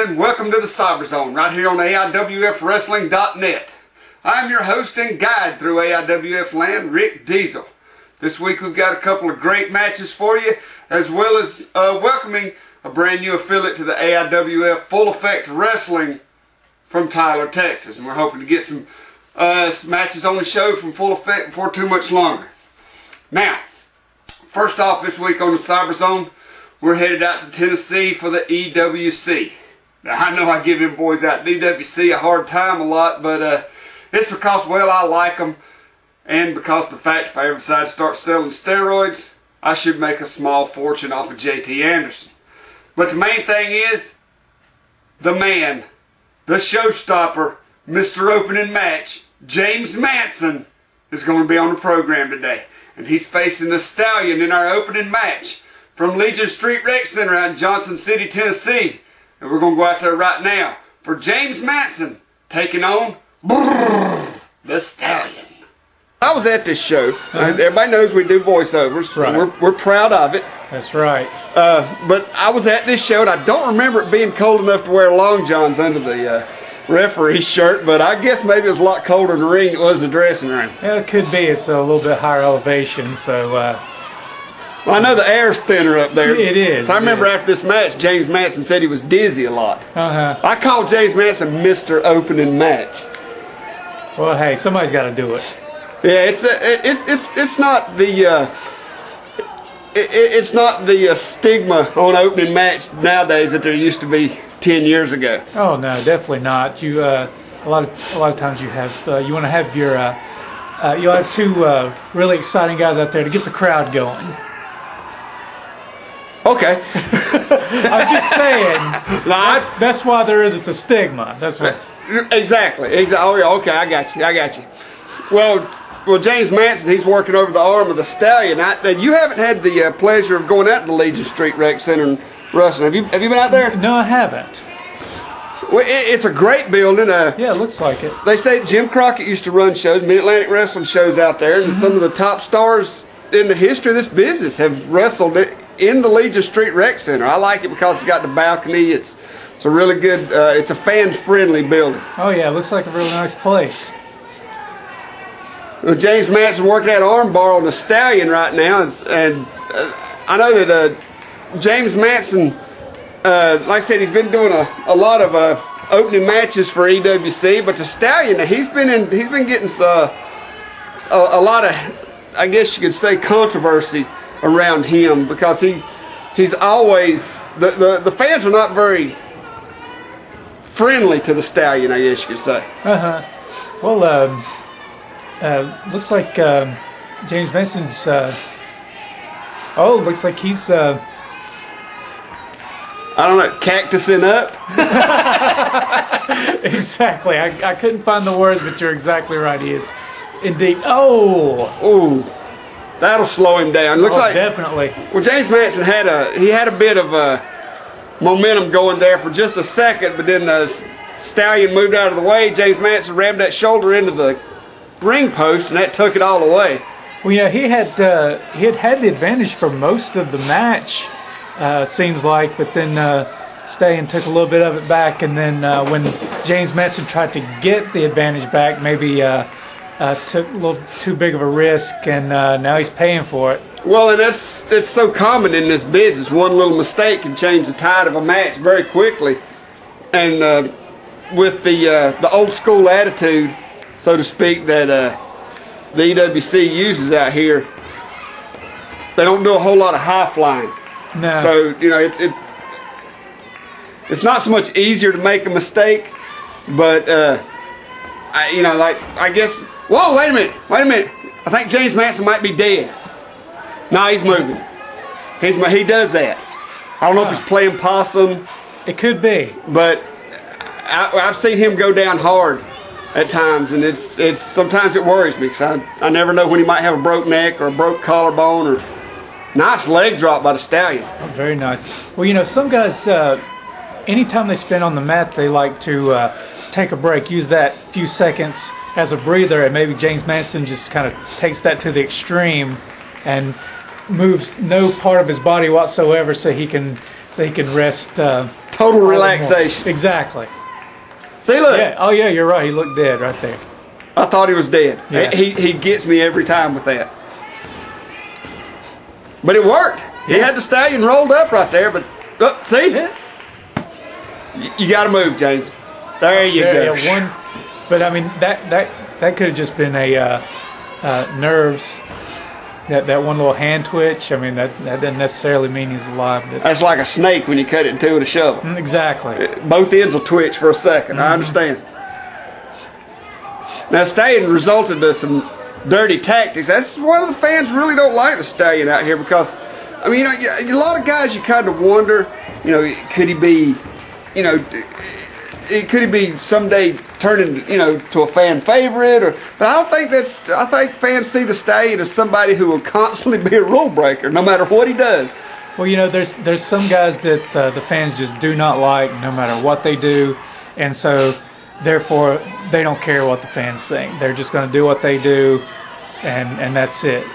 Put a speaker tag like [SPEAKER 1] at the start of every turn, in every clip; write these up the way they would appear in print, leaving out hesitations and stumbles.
[SPEAKER 1] and welcome to the Cyberzone right here on AIWFWrestling.net. I'm your host and guide through AIWF land, Rick Diesel. This week we've got a couple of great matches for you, as well as welcoming a brand new affiliate to the AIWF Full Effect Wrestling from Tyler, Texas. And we're hoping to get some matches on the show from Full Effect before too much longer. Now, first off this week on the Cyberzone, we're headed out to Tennessee for the EWC. Now, I know I give them boys out at EWC a hard time a lot, but it's because, well, I like them, and because the fact if I ever decide to start selling steroids, I should make a small fortune off of JT Anderson. But the main thing is, the man, the showstopper, Mr. Opening Match, James Manson, is going to be on the program today. And he's facing the Stallion in our opening match from Legion Street Rec Center out in Johnson City, Tennessee. And we're going to go out there right now for James Manson taking on the Stallion. I was at this show. Everybody knows we do voiceovers. Right. We're proud of it.
[SPEAKER 2] That's right.
[SPEAKER 1] But I was at this show, and I don't remember it being cold enough to wear long johns under the referee's shirt, but I guess maybe it was a lot colder in the ring than it was in the dressing room.
[SPEAKER 2] Yeah, it could be. It's a little bit higher elevation, so...
[SPEAKER 1] Well, I know the air's thinner up there.
[SPEAKER 2] It is.
[SPEAKER 1] So I remember after this match, James Manson said he was dizzy a lot. I called James Manson Mr. Opening Match.
[SPEAKER 2] Well, hey, somebody's got to do it.
[SPEAKER 1] Yeah, it's not the it's not the stigma on opening match nowadays that there used to be 10 years ago.
[SPEAKER 2] Oh no, definitely not. You a lot of times you have you want to have your you'll have two really exciting guys out there to get the crowd going.
[SPEAKER 1] Okay.
[SPEAKER 2] I'm just saying. That's why there isn't the stigma. That's what.
[SPEAKER 1] Exactly. Oh, yeah. Okay, I got you. Well, James Manson, he's working over the arm of the Stallion. You haven't had the pleasure of going out to the Legion Street Rec Center and wrestling. Have you been out there?
[SPEAKER 2] No, I haven't.
[SPEAKER 1] Well, it's a great building.
[SPEAKER 2] Yeah, it looks like it.
[SPEAKER 1] They say Jim Crockett used to run shows, Mid-Atlantic Wrestling shows out there, and some of the top stars in the history of this business have wrestled in the Legion Street Rec Center. I like it because it's got the balcony. It's a really good, it's a fan-friendly building.
[SPEAKER 2] Oh yeah, it looks like a really nice place.
[SPEAKER 1] Well, James Manson working that arm bar on the Stallion right now, and I know that James Manson, like I said, he's been doing a lot of opening matches for EWC, but the Stallion, he's been getting a lot of, I guess you could say, controversy around him because he's always the fans are not very friendly to the Stallion, I guess you could say.
[SPEAKER 2] Well, looks like James Manson's. Looks like he's.
[SPEAKER 1] I don't know, cactusing up.
[SPEAKER 2] Exactly. I couldn't find the words, but you're exactly right. He is indeed. Oh.
[SPEAKER 1] That'll slow him down. Looks like
[SPEAKER 2] definitely.
[SPEAKER 1] Well, James Manson had a bit of momentum going there for just a second, but then the Stallion moved out of the way. James Manson rammed that shoulder into the ring post, and that took it all away.
[SPEAKER 2] Well, yeah, he had the advantage for most of the match, seems like, but then Stallion took a little bit of it back, and then when James Manson tried to get the advantage back, maybe took a little too big of a risk, and now he's paying for it.
[SPEAKER 1] Well, and that's so common in this business. One little mistake can change the tide of a match very quickly. And with the old school attitude, so to speak, that the EWC uses out here, they don't do a whole lot of high flying.
[SPEAKER 2] No.
[SPEAKER 1] So it's not so much easier to make a mistake, but I guess. Whoa! Wait a minute! I think James Manson might be dead. No, he's moving. He does that. I don't know if he's playing possum.
[SPEAKER 2] It could be.
[SPEAKER 1] But I've seen him go down hard at times, and it's sometimes it worries me because I never know when he might have a broke neck or a broke collarbone or nice leg drop by the Stallion.
[SPEAKER 2] Oh, very nice. Well, some guys, anytime they spin on the mat, they like to take a break, use that few seconds as a breather, and maybe James Manson just kind of takes that to the extreme and moves no part of his body whatsoever so he can rest
[SPEAKER 1] total relaxation.
[SPEAKER 2] Exactly.
[SPEAKER 1] See, look.
[SPEAKER 2] Yeah. Oh, yeah, you're right. He looked dead right there.
[SPEAKER 1] I thought he was dead.
[SPEAKER 2] Yeah.
[SPEAKER 1] He gets me every time with that. But it worked. He had the stallion rolled up right there, but see?
[SPEAKER 2] Yeah.
[SPEAKER 1] You got to move, James. There you go.
[SPEAKER 2] Yeah, but I mean, that could have just been a nerves. That one little hand twitch. I mean, that doesn't necessarily mean he's alive.
[SPEAKER 1] That's like a snake when you cut it in two with a shovel.
[SPEAKER 2] Exactly.
[SPEAKER 1] Both ends will twitch for a second. I understand. Now, Stallion resulted in some dirty tactics. That's one of the fans really don't like the Stallion out here because, I mean, a lot of guys you kind of wonder, could he be, could he be someday turning, to a fan favorite? But I don't think I think fans see the Stallion as somebody who will constantly be a rule breaker, no matter what he does.
[SPEAKER 2] Well, there's some guys that the fans just do not like, no matter what they do, and so therefore they don't care what the fans think. They're just going to do what they do, and that's it.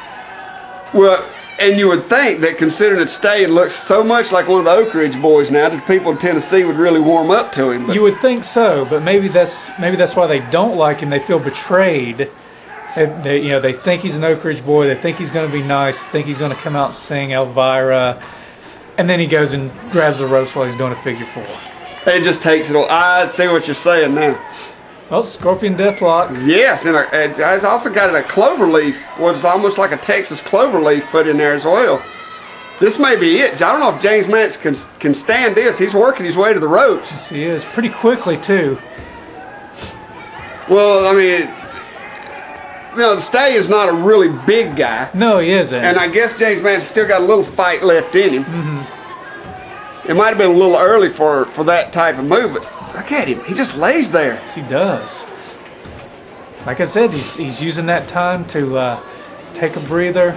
[SPEAKER 1] Well, and you would think that considering that Stallion looks so much like one of the Oak Ridge boys now, that people in Tennessee would really warm up to him. But
[SPEAKER 2] you would think so, but maybe that's why they don't like him. They feel betrayed. They think he's an Oak Ridge boy. They think he's going to be nice. Think he's going to come out and sing Elvira, and then he goes and grabs the ropes while he's doing a figure four.
[SPEAKER 1] It just takes it all. I see what you're saying now.
[SPEAKER 2] Well, Scorpion Deathlock.
[SPEAKER 1] Yes, and it's also got a clover leaf, what's almost like a Texas clover leaf put in there as well. This may be it. I don't know if James Manson can stand this. He's working his way to the ropes.
[SPEAKER 2] Yes, he is. Pretty quickly, too.
[SPEAKER 1] Well, I mean, the Stallion's not a really big guy.
[SPEAKER 2] No, he isn't.
[SPEAKER 1] And I guess James Manson still got a little fight left in him. Mm-hmm. It might have been a little early for that type of move, but look at him. He just lays there.
[SPEAKER 2] Yes, he does. Like I said, he's using that time to take a breather.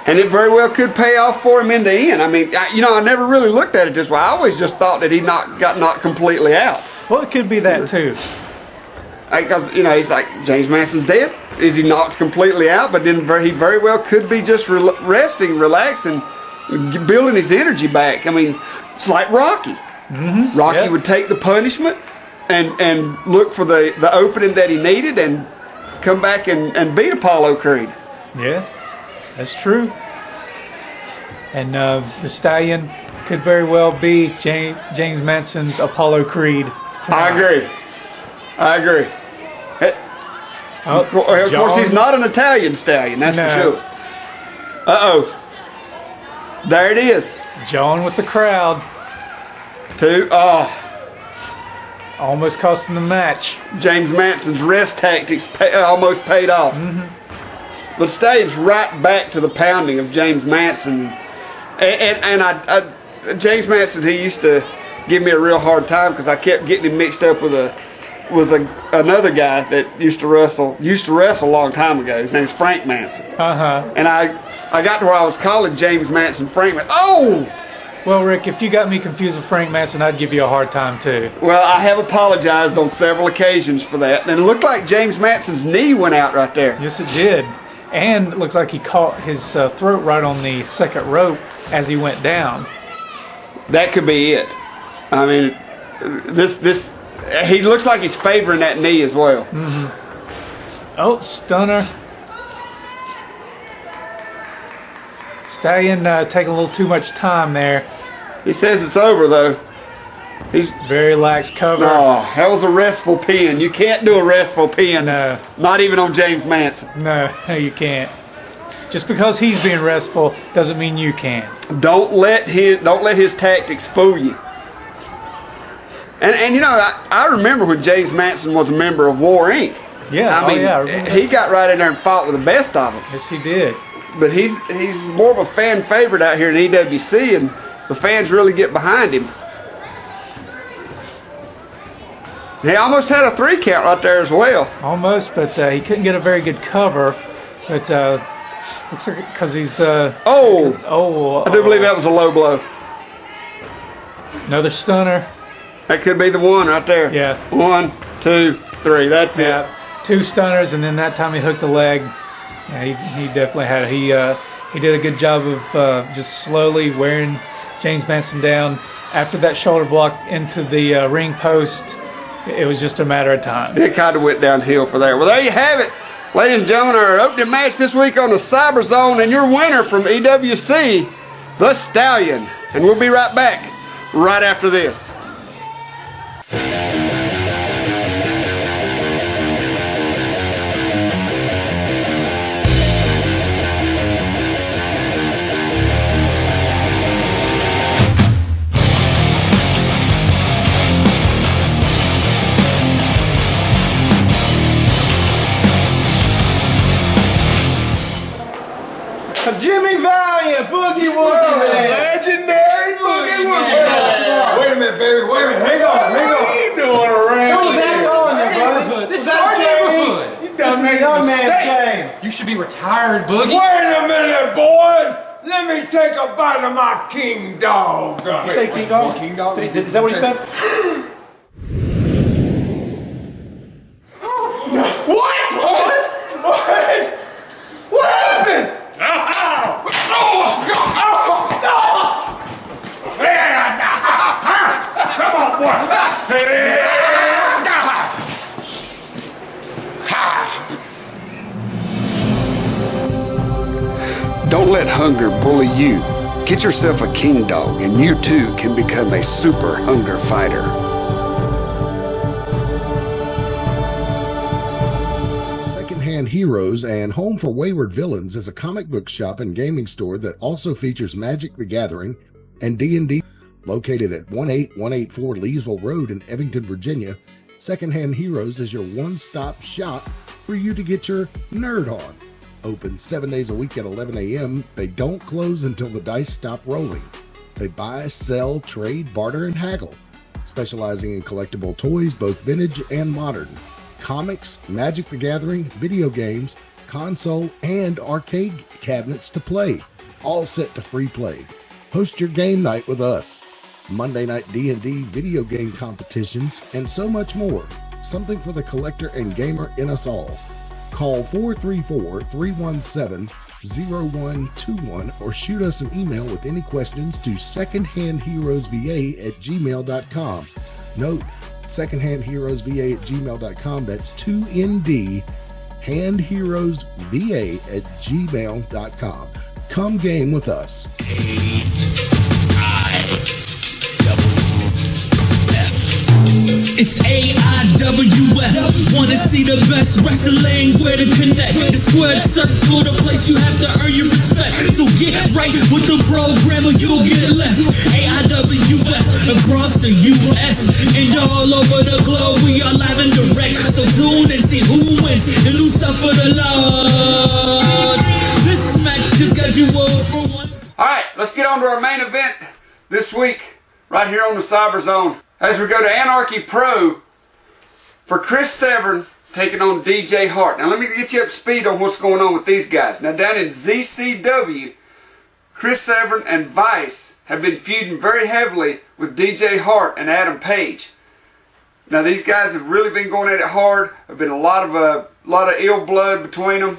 [SPEAKER 1] And it very well could pay off for him in the end. I mean, I never really looked at it this way. I always just thought that he got knocked completely out.
[SPEAKER 2] Well, it could be that too.
[SPEAKER 1] Because, he's like, James Manson's dead. Is he knocked completely out? But then he very well could be just resting, relaxing, building his energy back. I mean, it's like Rocky. Mm-hmm. Rocky would take the punishment and look for the opening that he needed and come back and beat Apollo Creed.
[SPEAKER 2] Yeah, that's true. And the Stallion could very well be James Manson's Apollo Creed tonight.
[SPEAKER 1] I agree. Of course, he's not an Italian stallion, that's for sure. Uh-oh. There it is.
[SPEAKER 2] John with the crowd. Almost costing the match.
[SPEAKER 1] James Manson's rest tactics almost paid off. Mm-hmm. But Stallion's right back to the pounding of James Manson. And James Manson, he used to give me a real hard time because I kept getting him mixed up with another guy that used to wrestle a long time ago. His name's Frank Manson. Uh-huh. And I got to where I was calling James Manson Frank Manson. Oh!
[SPEAKER 2] Well, Rick, if you got me confused with Frank Manson, I'd give you a hard time, too.
[SPEAKER 1] Well, I have apologized on several occasions for that. And it looked like James Manson's knee went out right there.
[SPEAKER 2] Yes, it did. And it looks like he caught his throat right on the second rope as he went down.
[SPEAKER 1] That could be it. I mean, he looks like he's favoring that knee as well.
[SPEAKER 2] Mm-hmm. Oh, stunner. Stallion taking a little too much time there.
[SPEAKER 1] He says it's over, though. He's
[SPEAKER 2] very lax cover.
[SPEAKER 1] Oh, that was a restful pin. You can't do a restful pin.
[SPEAKER 2] No.
[SPEAKER 1] Not even on James Manson.
[SPEAKER 2] No, you can't. Just because he's being restful doesn't mean you can.
[SPEAKER 1] Don't let his tactics fool you. And I remember when James Manson was a member of War Inc.
[SPEAKER 2] Yeah,
[SPEAKER 1] I mean, he got right in there and fought with the best of them.
[SPEAKER 2] Yes, he did.
[SPEAKER 1] But he's more of a fan favorite out here in EWC, and the fans really get behind him. He almost had a 3 count right there as well.
[SPEAKER 2] Almost, but he couldn't get a very good cover. But looks like because he's
[SPEAKER 1] I do believe that was a low blow.
[SPEAKER 2] Another stunner.
[SPEAKER 1] That could be the one right there.
[SPEAKER 2] Yeah.
[SPEAKER 1] 1, 2, 3. That's it.
[SPEAKER 2] 2 stunners, and then that time he hooked the leg. Yeah, he definitely had it. He did a good job of just slowly wearing James Manson down. After that shoulder block into the ring post, it was just a matter of time.
[SPEAKER 1] It kind of went downhill for there. Well, there you have it. Ladies and gentlemen, our opening match this week on the Cyberzone, and your winner from EWC, the Stallion. And we'll be right back right after this.
[SPEAKER 3] Jimmy Valiant, Boogie Woogie Man.
[SPEAKER 4] Legendary Boogie Woogie Man.
[SPEAKER 3] Wait a minute, baby. Wait a minute. Hang on.
[SPEAKER 4] What are you doing around
[SPEAKER 3] What was that
[SPEAKER 4] here?
[SPEAKER 3] going there, brother?
[SPEAKER 4] This is our neighborhood.
[SPEAKER 3] You done made a young man's game.
[SPEAKER 4] You should be retired, Boogie.
[SPEAKER 5] Wait a minute, boys! Let me take a bite of my king dog.
[SPEAKER 3] You say King Dog?
[SPEAKER 4] King Dog?
[SPEAKER 3] Is that what you said?
[SPEAKER 5] What? What happened? Come on, boy.
[SPEAKER 1] Don't let hunger bully you. Get yourself a king dog, and you too can become a super hunger fighter.
[SPEAKER 6] Secondhand Heroes and Home for Wayward Villains is a comic book shop and gaming store that also features Magic the Gathering and D&D. Located at 18184 Leesville Road in Evanston, Virginia, Secondhand Heroes is your one-stop shop for you to get your nerd on. Open 7 days a week at 11 a.m., they don't close until the dice stop rolling. They buy, sell, trade, barter, and haggle, specializing in collectible toys, both vintage and modern, comics, Magic the Gathering, video games, console, and arcade cabinets to play, all set to free play. Host your game night with us. Monday night D&D video game competitions, and so much more. Something for the collector and gamer in us all. Call 434-317-0121 or shoot us an email with any questions to secondhandheroesva@gmail.com. Note, secondhandheroesva@gmail.com. That's 2ND, handheroesva@gmail.com. Come game with us.
[SPEAKER 7] It's AIWF. Wanna see the best wrestling? Where to connect? The squared circle, the place you have to earn your respect. So get right with the program or you'll get left. AIWF across the US and all over the globe. We are live and direct. So tune and see who wins and who suffer the loss. This match just got you over one.
[SPEAKER 1] All right, let's get on to our main event this week right here on the Cyberzone. As we go to Anarchy Pro for Chris Severn taking on DJ Hart. Now let me get you up to speed on what's going on with these guys. Now down in ZCW, Chris Severn and Vice have been feuding very heavily with DJ Hart and Adam Page. Now these guys have really been going at it hard. There's been a lot of ill blood between them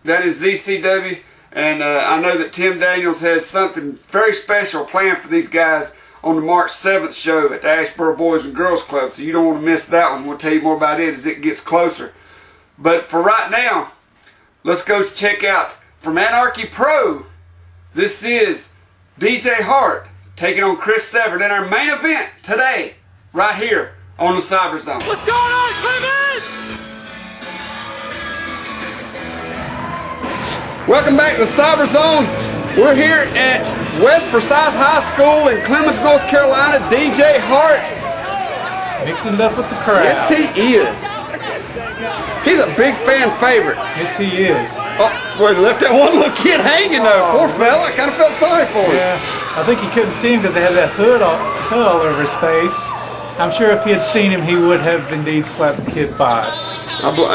[SPEAKER 1] down in ZCW, and I know that Tim Daniels has something very special planned for these guys on the March 7th show at the Ashboro Boys and Girls Club, so you don't want to miss that one. We'll tell you more about it as it gets closer. But for right now, let's go check out from Anarchy Pro. This is DJ Hart taking on Chris Severn in our main event today, right here on the Cyberzone.
[SPEAKER 8] What's going on, Clemens?
[SPEAKER 1] Welcome back to the Cyberzone. We're here at West Forsyth High School in Clemens, North Carolina. DJ Hart.
[SPEAKER 2] Mixing it up with the crowd.
[SPEAKER 1] Yes, he is. He's a big fan favorite.
[SPEAKER 2] Yes, he is.
[SPEAKER 1] Oh, boy, left that one little kid hanging though. Poor fella. I kind of felt sorry for him.
[SPEAKER 2] Yeah, I think he couldn't see him because they had that hood all over his face. I'm sure if he had seen him, he would have indeed slapped the kid by.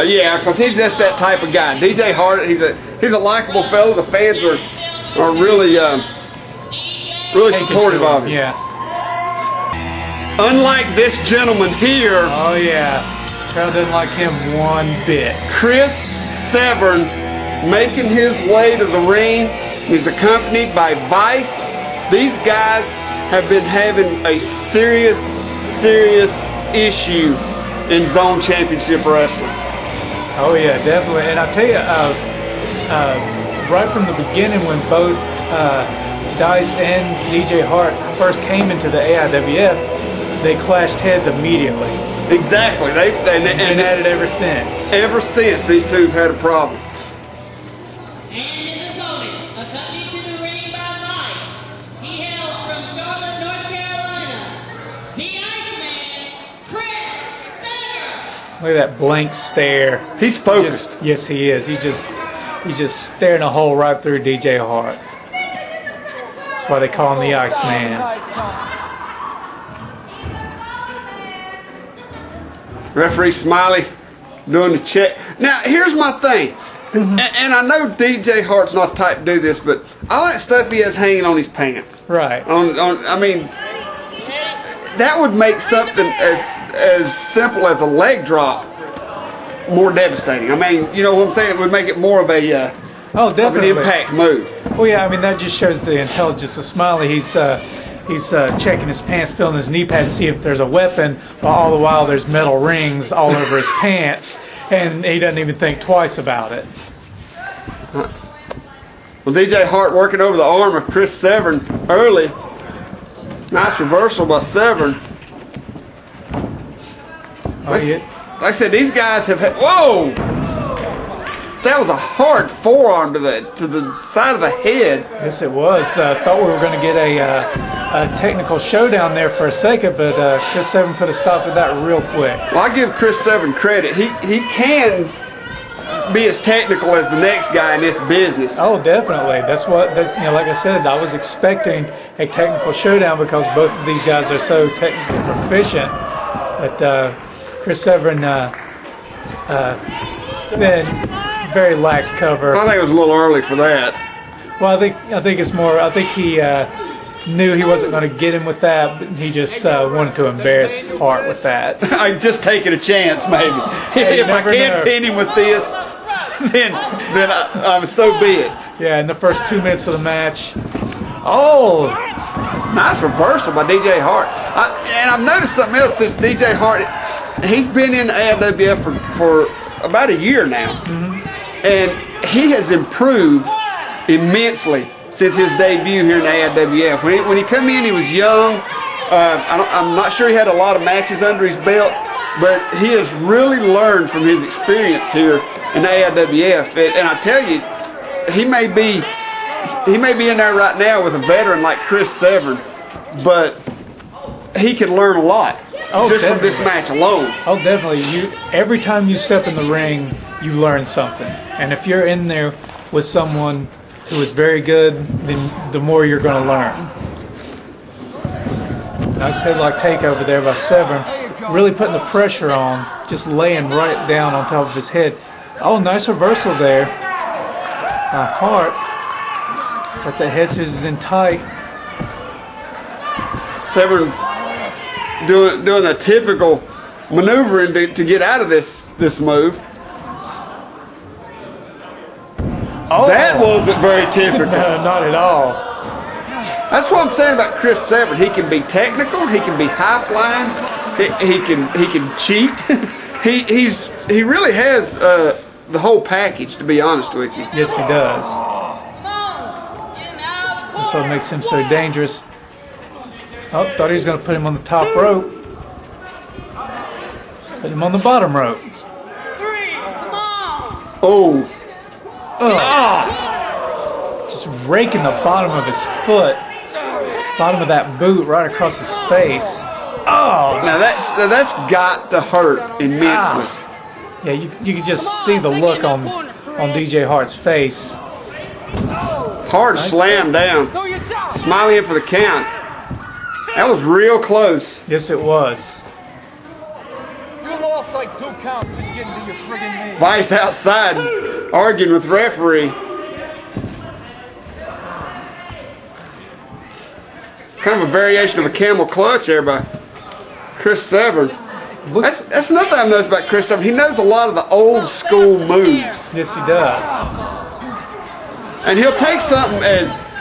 [SPEAKER 1] Yeah, because he's just that type of guy. DJ Hart, he's a likable fellow. The fans are really supportive of him.
[SPEAKER 2] Yeah.
[SPEAKER 1] Unlike this gentleman here.
[SPEAKER 2] Oh yeah. Crowd doesn't like him one bit.
[SPEAKER 1] Chris Severn making his way to the ring. He's accompanied by Vice These guys have been having a serious issue in Zone Championship Wrestling.
[SPEAKER 2] Oh yeah, definitely. And I'll tell you, right from the beginning when both Dice and DJ Hart first came into the AIWF, they clashed heads immediately.
[SPEAKER 1] Exactly.
[SPEAKER 2] And at it ever since.
[SPEAKER 1] Ever since, these two have had a problem.
[SPEAKER 9] And his opponent, accompanied to the ring by Dice, he hails from Charlotte, North Carolina, the Iceman, Chris Sever.
[SPEAKER 2] Look at that blank stare.
[SPEAKER 1] He's focused.
[SPEAKER 2] Yes, he is. He's just staring a hole right through DJ Hart. That's why they call him the Iceman.
[SPEAKER 1] Referee Smiley doing the check. Now, here's my thing. And I know DJ Hart's not the type to do this, but all that stuff he has hanging on his pants.
[SPEAKER 2] Right.
[SPEAKER 1] I mean, that would make something as simple as a leg drop more devastating. I mean, you know what I'm saying? It would make it more of a
[SPEAKER 2] Oh, definitely.
[SPEAKER 1] of an impact move.
[SPEAKER 2] Well, yeah, I mean, that just shows the intelligence of Smiley. He's checking his pants, feeling his knee pad to see if there's a weapon, while all the while there's metal rings all over his pants, and he doesn't even think twice about it.
[SPEAKER 1] Well, DJ Hart working over the arm of Chris Severn early. Nice reversal by Severn. Like I said, these guys have had. Whoa! That was a hard forearm to the side of the head.
[SPEAKER 2] Yes, it was. Thought we were going to get a technical showdown there for a second, but Chris Severn put a stop to that real quick.
[SPEAKER 1] Well, I give Chris Severn credit. He can be as technical as the next guy in this business.
[SPEAKER 2] Oh, definitely. That's like I said, I was expecting a technical showdown because both of these guys are so technically proficient. But Chris Severn then very lax cover.
[SPEAKER 1] I think it was a little early for that.
[SPEAKER 2] Well, I think it's more. I think he knew he wasn't going to get him with that, but he just wanted to embarrass Hart with that.
[SPEAKER 1] I'm just taking a chance, maybe.
[SPEAKER 2] Hey,
[SPEAKER 1] if I can't pin him with this, then so be it.
[SPEAKER 2] Yeah, in the first 2 minutes of the match. Oh,
[SPEAKER 1] nice reversal by DJ Hart. And I've noticed something else since DJ Hart. He's been in AIWF for about a year now. And he has improved immensely since his debut here in AIWF. When he came in, he was young. I'm not sure he had a lot of matches under his belt, but he has really learned from his experience here in AIWF. And I tell you, he may be in there right now with a veteran like Chris Severn, but he can learn a lot just from this match alone.
[SPEAKER 2] Oh, definitely. Every time you step in the ring, you learn something. And if you're in there with someone who is very good, then the more you're going to learn. Nice headlock takeover there by Severn. Really putting the pressure on, just laying right down on top of his head. Oh, nice reversal there by Hart. Got the head scissors in tight.
[SPEAKER 1] Severn doing a typical maneuvering to get out of this move.
[SPEAKER 2] Oh.
[SPEAKER 1] That wasn't very typical.
[SPEAKER 2] No, not at all.
[SPEAKER 1] That's what I'm saying about Chris Severn. He can be technical. He can be high flying. He can cheat. he really has the whole package, to be honest with you.
[SPEAKER 2] Yes, he does. That's what makes him so dangerous. Oh, thought he was going to put him on the top rope. Put him on the bottom rope.
[SPEAKER 1] Oh.
[SPEAKER 2] Just raking the bottom of his foot, bottom of that boot right across his face. Oh,
[SPEAKER 1] now that's got to hurt immensely.
[SPEAKER 2] Yeah, you can just see the look on DJ Hart's face.
[SPEAKER 1] Hard slam down. Smiley in for the count. That was real close.
[SPEAKER 2] Yes, it was.
[SPEAKER 8] You lost like 2 counts just getting to your friggin' knee.
[SPEAKER 1] Vice outside arguing with referee. Kind of a variation of a camel clutch there by Chris Severn. That's another thing I've noticed about Chris Severn. He knows a lot of the old school moves.
[SPEAKER 2] Yes, he does.
[SPEAKER 1] And he'll take something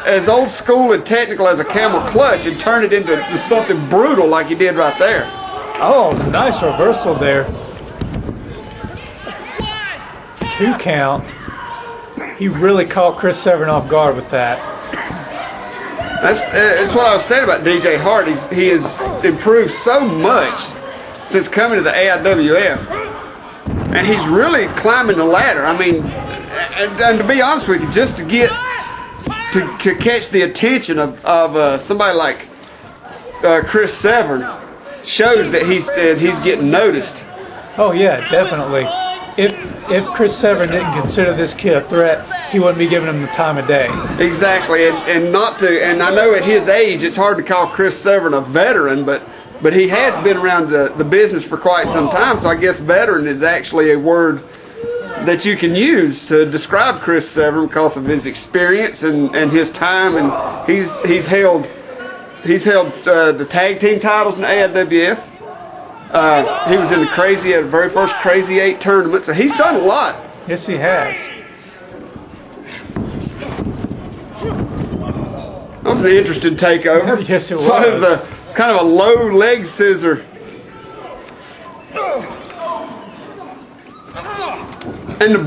[SPEAKER 1] as old school and technical as a camel clutch and turn it into something brutal like he did right there.
[SPEAKER 2] Oh, nice reversal there. 2 count. He really caught Chris Severn off guard with that.
[SPEAKER 1] That's what I was saying about DJ Hart. He has improved so much since coming to the AIWF, and he's really climbing the ladder. I mean, and to be honest with you, just to get to catch the attention of somebody like Chris Severn shows that he's getting noticed.
[SPEAKER 2] Oh yeah, definitely. If Chris Severn didn't consider this kid a threat, he wouldn't be giving him the time of day.
[SPEAKER 1] Exactly, and I know at his age it's hard to call Chris Severn a veteran, but he has been around the business for quite some time, so I guess veteran is actually a word that you can use to describe Chris Severn because of his experience and his time, and he's held the tag team titles in the AIWF. He was in the very first Crazy 8 tournament, so he's done a lot.
[SPEAKER 2] Yes, he has.
[SPEAKER 1] That was an interesting takeover.
[SPEAKER 2] Yes, it was.
[SPEAKER 1] So it was kind of a low leg scissor. And the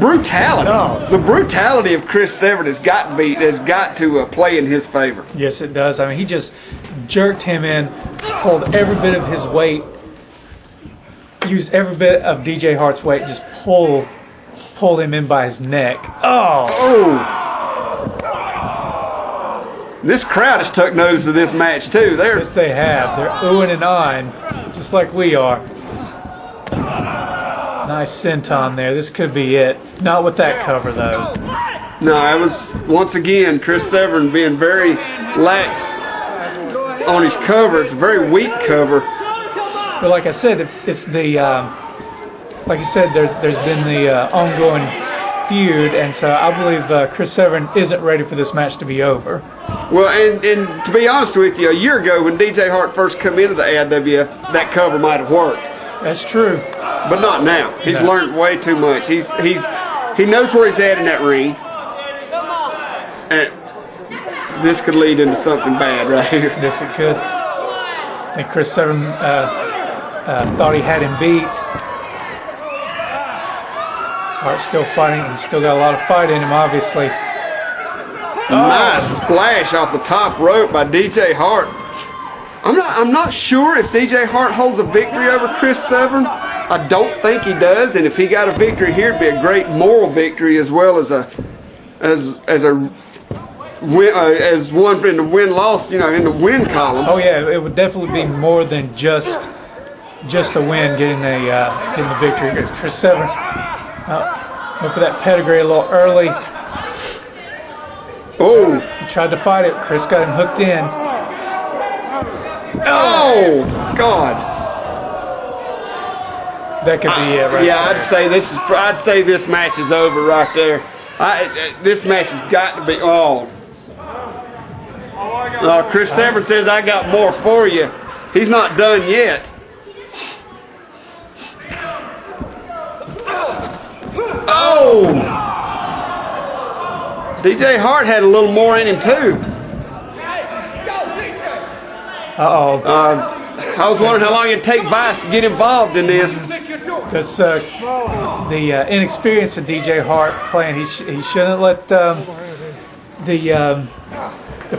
[SPEAKER 1] brutality of Chris Severn has got to play in his favor.
[SPEAKER 2] Yes, it does. I mean, he just jerked him in, pulled every bit of his weight, used every bit of DJ Hart's weight, just pulled him in by his neck. Oh!
[SPEAKER 1] This crowd has took notice of this match too.
[SPEAKER 2] Yes, they have. They're oohing and ahhing, just like we are. Nice senton there. This could be it. Not with that cover, though.
[SPEAKER 1] No, it was, once again, Chris Severn being very lax on his cover. It's a very weak cover.
[SPEAKER 2] But like I said, it's the like you said, there's been the ongoing feud, and so I believe Chris Severn isn't ready for this match to be over.
[SPEAKER 1] Well, and to be honest with you, a year ago when DJ Hart first came into the AIWF, that cover might have worked.
[SPEAKER 2] That's true.
[SPEAKER 1] But not now. He's learned way too much. He knows where he's at in that ring. And this could lead into something bad right here.
[SPEAKER 2] Yes, it could. I think Chris Severn thought he had him beat. Hart's still fighting. He's still got a lot of fight in him, obviously.
[SPEAKER 1] Nice splash off the top rope by DJ Hart. I'm not sure if DJ Hart holds a victory over Chris Severn. I don't think he does, and if he got a victory here, it'd be a great moral victory as well as one in the win-loss, in the win column.
[SPEAKER 2] Oh yeah, it would definitely be more than just a win, getting the victory. Because Chris Severn went for that pedigree a little early.
[SPEAKER 1] Oh!
[SPEAKER 2] He tried to fight it. Chris got him hooked in.
[SPEAKER 1] Oh God!
[SPEAKER 2] That could be it, right?
[SPEAKER 1] Yeah,
[SPEAKER 2] there.
[SPEAKER 1] I'd say this match is over right there. This match has got to be. Chris Severn says I got more for you. He's not done yet. Oh! DJ Hart had a little more in him too.
[SPEAKER 2] Uh-oh.
[SPEAKER 1] I was wondering how long it'd take Vice to get involved in this.
[SPEAKER 2] That's the inexperience of DJ Hart playing. He shouldn't let the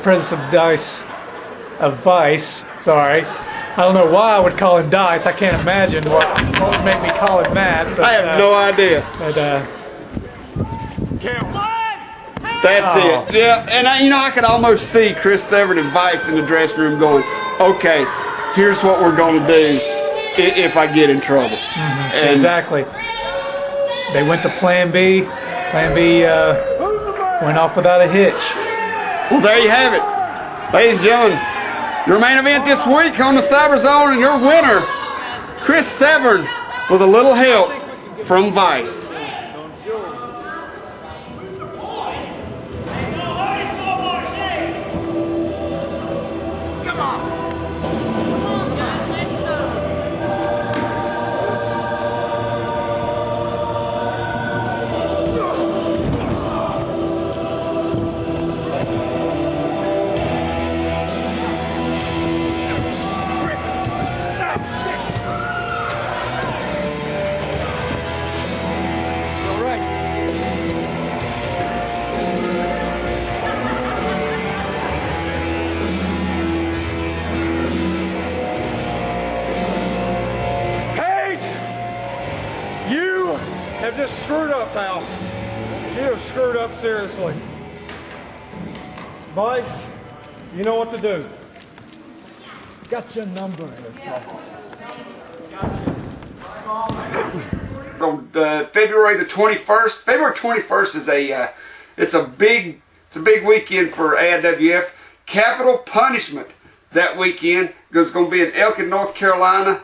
[SPEAKER 2] presence of Vice. Sorry, I don't know why I would call him Dice. I can't imagine what would make me call him that. But,
[SPEAKER 1] I have no idea.
[SPEAKER 2] But
[SPEAKER 1] that's it. Yeah, and I could almost see Chris Severn and Vice in the dressing room going, "Okay, here's what we're going to do if I get in trouble."
[SPEAKER 2] And exactly. They went to Plan B. Plan B went off without a hitch.
[SPEAKER 1] Well, there you have it, ladies and gentlemen. Your main event this week on the Cyberzone, and your winner, Chris Severn, with a little help from Vice.
[SPEAKER 5] screwed up, pal. You have screwed up seriously. Vice, you know what to do.
[SPEAKER 4] Got your number here,
[SPEAKER 1] On February the 21st. February 21st is it's a big weekend for AIWF. Capital Punishment that weekend is going to be in Elkin, North Carolina.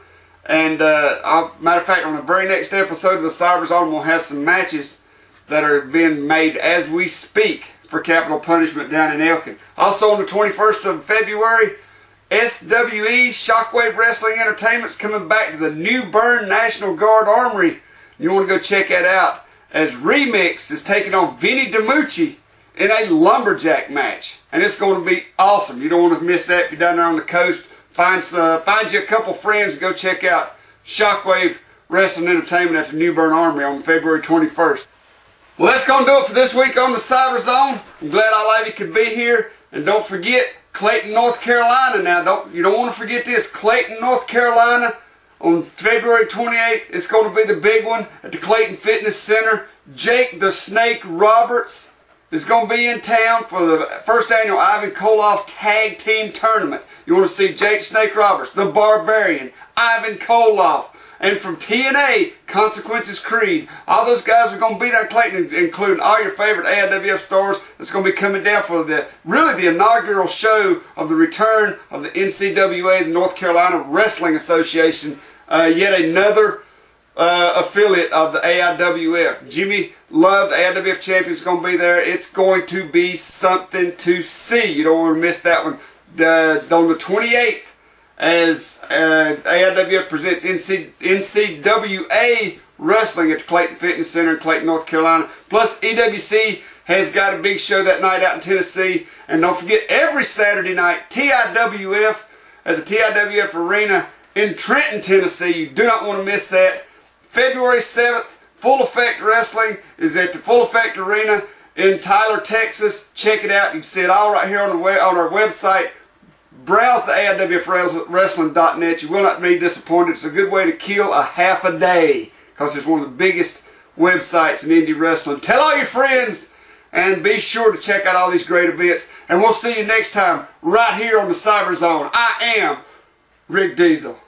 [SPEAKER 1] And matter of fact, on the very next episode of the Cyberzone, we'll have some matches that are being made as we speak for Capital Punishment down in Elkin. Also on the 21st of February, SWE Shockwave Wrestling Entertainment's coming back to the New Bern National Guard Armory. You want to go check that out, as Remix is taking on Vinny DiMucci in a lumberjack match, and it's going to be awesome. You don't want to miss that. If you're down there on the coast, find you a couple friends and go check out Shockwave Wrestling Entertainment at the New Bern Armory on February 21st. Well, that's going to do it for this week on the Cyberzone. I'm glad all of you could be here, and don't forget Clayton, North Carolina. Now, you don't want to forget this. Clayton, North Carolina on February 28th. It's going to be the big one at the Clayton Fitness Center. Jake the Snake Roberts is going to be in town for the first annual Ivan Koloff Tag Team Tournament. You want to see Jake Snake Roberts, the Barbarian, Ivan Koloff, and from TNA, Consequences Creed. All those guys are going to be there in Clayton, including all your favorite AIWF stars that's going to be coming down for the inaugural show of the return of the NCWA, the North Carolina Wrestling Association, yet another affiliate of the AIWF. Jimmy Love, the AIWF champion, is going to be there. It's going to be something to see. You don't want to miss that one. On the 28th, as AIWF presents NCWA Wrestling at the Clayton Fitness Center in Clayton, North Carolina. Plus, EWC has got a big show that night out in Tennessee. And don't forget, every Saturday night, TIWF at the TIWF Arena in Trenton, Tennessee. You do not want to miss that. February 7th, Full Effect Wrestling is at the Full Effect Arena in Tyler, Texas. Check it out. You can see it all right here on our website. Browse the AIWFWrestling.net. You will not be disappointed. It's a good way to kill a half a day because it's one of the biggest websites in indie wrestling. Tell all your friends and be sure to check out all these great events. And we'll see you next time right here on the Cyberzone. I am Rick Diesel.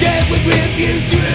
[SPEAKER 7] Get with you.